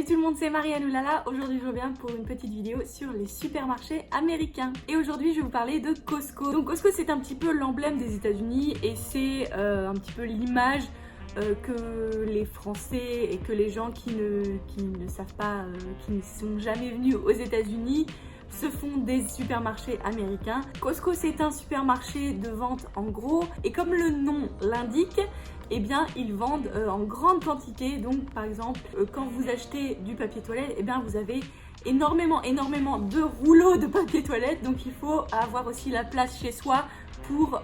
Salut tout le monde, c'est Marianne Oulala. Aujourd'hui je reviens pour une petite vidéo sur les supermarchés américains. Et aujourd'hui je vais vous parler de Costco. Donc Costco c'est un petit peu l'emblème des États-Unis et c'est un petit peu l'image que les Français et que les gens qui ne savent pas, qui ne sont jamais venus aux États-Unis se font des supermarchés américains. Costco c'est un supermarché de vente en gros et comme le nom l'indique, eh bien ils vendent en grande quantité. Donc par exemple quand vous achetez du papier toilette, eh bien vous avez énormément de rouleaux de papier toilette, donc il faut avoir aussi la place chez soi pour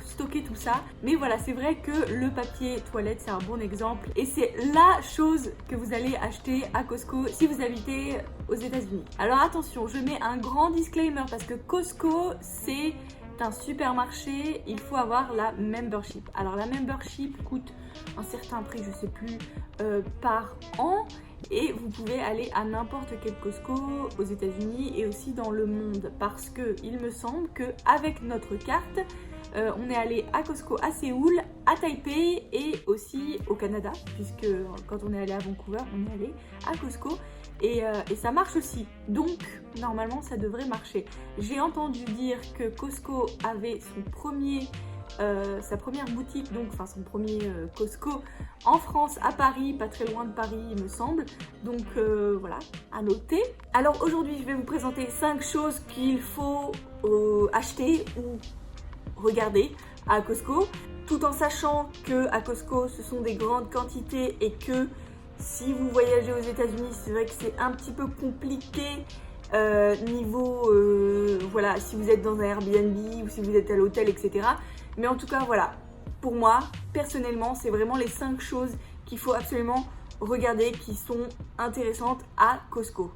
stocker tout ça. Mais voilà, c'est vrai que le papier toilette c'est un bon exemple et c'est la chose que vous allez acheter à Costco si vous habitez aux États-Unis. Alors attention, je mets un grand disclaimer parce que Costco c'est un supermarché, il faut avoir la membership. Alors la membership coûte un certain prix, je sais plus, par an. Et vous pouvez aller à n'importe quel Costco aux États-Unis et aussi dans le monde parce que il me semble qu'avec notre carte, on est allé à Costco à Séoul, à Taipei et aussi au Canada, puisque quand on est allé à Vancouver, on est allé à Costco et ça marche aussi. Donc normalement ça devrait marcher. J'ai entendu dire que Costco avait sa première boutique, son premier Costco en France, à Paris, pas très loin de Paris il me semble, donc voilà, à noter. Alors aujourd'hui je vais vous présenter 5 choses qu'il faut acheter ou regarder à Costco, tout en sachant que à Costco ce sont des grandes quantités et que si vous voyagez aux États-Unis c'est vrai que c'est un petit peu compliqué voilà, si vous êtes dans un Airbnb ou si vous êtes à l'hôtel, etc. Mais en tout cas, voilà, pour moi, personnellement, c'est vraiment les 5 choses qu'il faut absolument regarder qui sont intéressantes à Costco.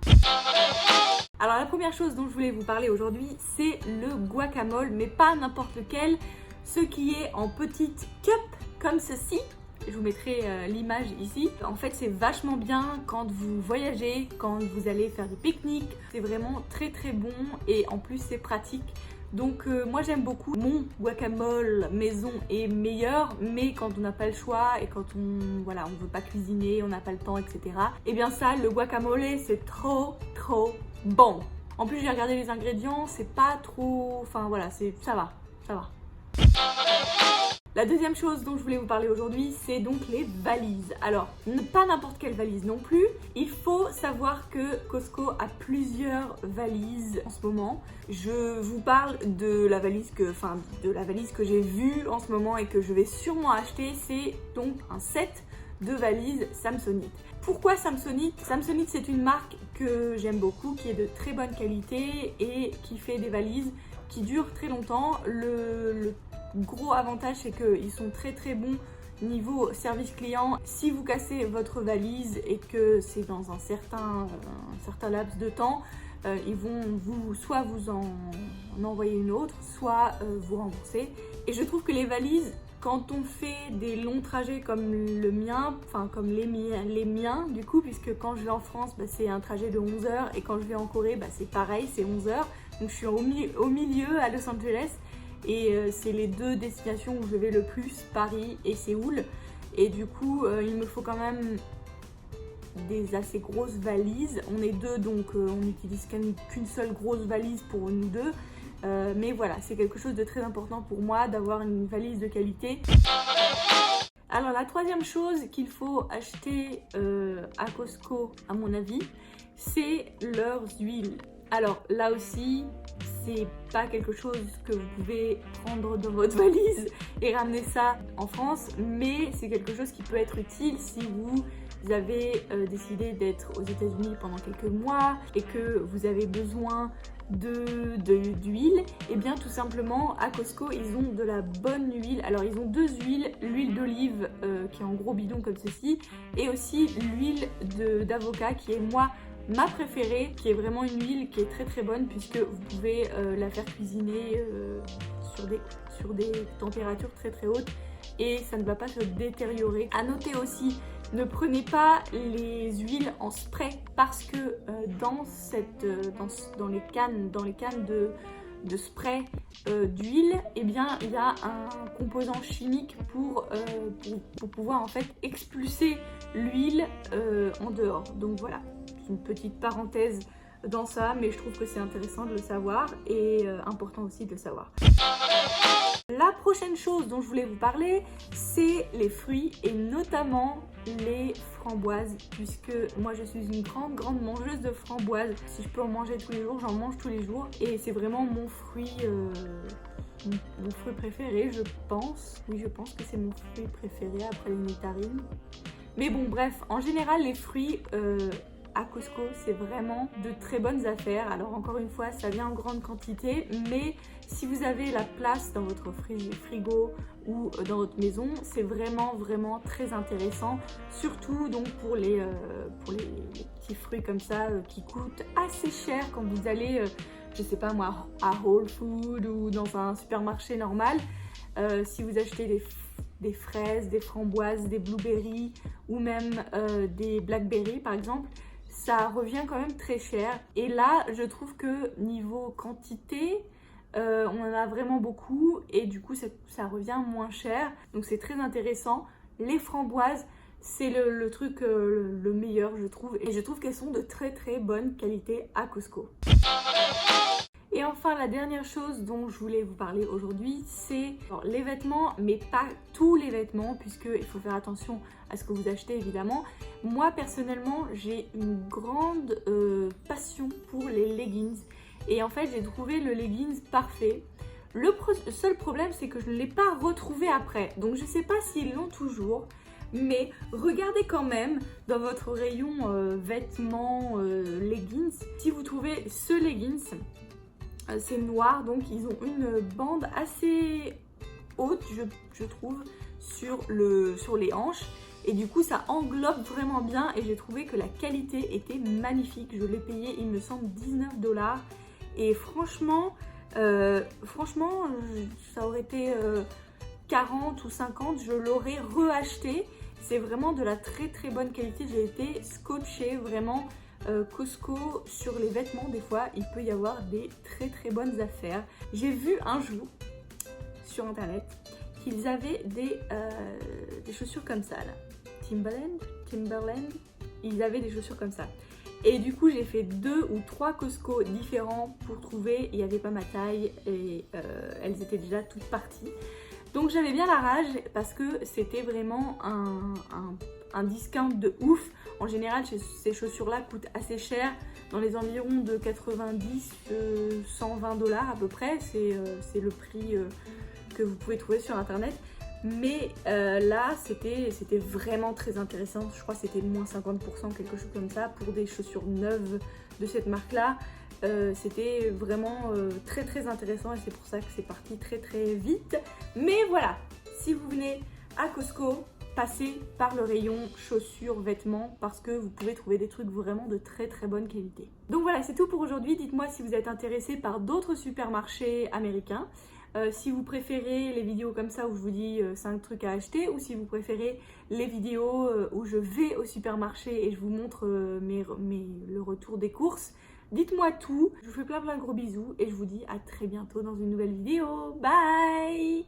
Alors la première chose dont je voulais vous parler aujourd'hui, c'est le guacamole, mais pas n'importe lequel, ce qui est en petite cup comme ceci. Je vous mettrai l'image ici. En fait, c'est vachement bien quand vous voyagez, quand vous allez faire des pique-niques. C'est vraiment très bon et en plus c'est pratique. Donc moi j'aime beaucoup. Mon guacamole maison est meilleur, mais quand on n'a pas le choix et quand on veut pas cuisiner, on n'a pas le temps, etc. Et bien ça, le guacamole, c'est trop bon. En plus j'ai regardé les ingrédients, c'est pas trop... Enfin voilà, ça va. La deuxième chose dont je voulais vous parler aujourd'hui, c'est donc les valises. Alors, pas n'importe quelle valise non plus. Il faut savoir que Costco a plusieurs valises en ce moment. Je vous parle de la valise que j'ai vue en ce moment et que je vais sûrement acheter. C'est donc un set de valises Samsonite. Pourquoi Samsonite? Samsonite, c'est une marque que j'aime beaucoup, qui est de très bonne qualité et qui fait des valises qui durent très longtemps. Le gros avantage c'est qu'ils sont très bons niveau service client. Si vous cassez votre valise et que c'est dans un certain laps de temps, ils vont soit vous en envoyer une autre, soit vous rembourser. Et je trouve que les valises, quand on fait des longs trajets comme le mien, comme les miens du coup, puisque quand je vais en France c'est un trajet de 11 heures et quand je vais en Corée c'est pareil, c'est 11 heures. Donc je suis au milieu à Los Angeles et c'est les deux destinations où je vais le plus, Paris et Séoul. Et du coup il me faut quand même des assez grosses valises. On est deux donc on n'utilise qu'une seule grosse valise pour nous deux. Mais voilà, c'est quelque chose de très important pour moi d'avoir une valise de qualité. Alors la troisième chose qu'il faut acheter à Costco à mon avis, c'est leurs huiles. Alors là aussi, c'est pas quelque chose que vous pouvez prendre dans votre valise et ramener ça en France, mais c'est quelque chose qui peut être utile si vous avez décidé d'être aux États-Unis pendant quelques mois et que vous avez besoin d'huile. Et bien tout simplement à Costco ils ont de la bonne huile. Alors ils ont deux huiles, l'huile d'olive qui est en gros bidon comme ceci et aussi l'huile d'avocat qui est ma préférée, qui est vraiment une huile qui est très bonne puisque vous pouvez la faire cuisiner sur des températures très hautes et ça ne va pas se détériorer. À noter aussi, ne prenez pas les huiles en spray parce que dans les cannes de spray d'huile, et bien il y a un composant chimique pour pouvoir en fait expulser l'huile en dehors. Donc voilà, c'est une petite parenthèse dans ça, mais je trouve que c'est intéressant de le savoir et important aussi de le savoir. La prochaine chose dont je voulais vous parler, c'est les fruits et notamment les framboises, puisque moi je suis une grande mangeuse de framboises. Si je peux en manger tous les jours, j'en mange tous les jours et c'est vraiment mon fruit préféré, je pense. Oui, je pense que c'est mon fruit préféré après les nectarines. Mais bon, bref, en général, les fruits à Costco, c'est vraiment de très bonnes affaires. Alors encore une fois, ça vient en grande quantité, mais si vous avez la place dans votre frigo ou dans votre maison, c'est vraiment très intéressant. Surtout donc pour les petits fruits comme ça qui coûtent assez cher quand vous allez, je sais pas moi, à Whole Foods ou dans un supermarché normal. Si vous achetez des fraises, des framboises, des blueberries ou même des blackberries par exemple, ça revient quand même très cher. Et là, je trouve que niveau quantité, on en a vraiment beaucoup et du coup, ça revient moins cher. Donc c'est très intéressant. Les framboises, c'est le truc le meilleur, je trouve. Et je trouve qu'elles sont de très bonne qualité à Costco. Et enfin, la dernière chose dont je voulais vous parler aujourd'hui, c'est les vêtements, mais pas tous les vêtements, puisqu'il faut faire attention à ce que vous achetez évidemment. Moi personnellement, j'ai une grande passion pour les leggings. Et en fait, j'ai trouvé le leggings parfait. Le seul problème, c'est que je ne l'ai pas retrouvé après. Donc je ne sais pas s'ils l'ont toujours. Mais regardez quand même dans votre rayon vêtements, leggings, si vous trouvez ce leggings. C'est noir, donc ils ont une bande assez haute, je trouve, sur les hanches. Et du coup, ça englobe vraiment bien et j'ai trouvé que la qualité était magnifique. Je l'ai payé, il me semble, 19 $. Et franchement, ça aurait été 40 ou 50, je l'aurais reacheté. C'est vraiment de la très bonne qualité. J'ai été scotchée, vraiment. Costco, sur les vêtements, des fois, il peut y avoir des très bonnes affaires. J'ai vu un jour sur internet qu'ils avaient des chaussures comme ça là. Timberland, ils avaient des chaussures comme ça. Et du coup, j'ai fait 2 ou 3 Costco différents pour trouver. Il n'y avait pas ma taille et elles étaient déjà toutes parties. Donc j'avais bien la rage parce que c'était vraiment un discount de ouf. En général, ces chaussures-là coûtent assez cher, dans les environs de 90, 120 $ à peu près. C'est le prix que vous pouvez trouver sur internet. Mais là, c'était vraiment très intéressant. Je crois que c'était moins 50%, quelque chose comme ça, pour des chaussures neuves de cette marque-là. C'était vraiment très intéressant et c'est pour ça que c'est parti très vite. Mais voilà, si vous venez à Costco, passez par le rayon chaussures, vêtements, parce que vous pouvez trouver des trucs vraiment de très bonne qualité. Donc voilà, c'est tout pour aujourd'hui. Dites-moi si vous êtes intéressé par d'autres supermarchés américains. Si vous préférez les vidéos comme ça où je vous dis 5 trucs à acheter, ou si vous préférez les vidéos où je vais au supermarché et je vous montre le retour des courses. Dites-moi tout, je vous fais plein de gros bisous et je vous dis à très bientôt dans une nouvelle vidéo. Bye!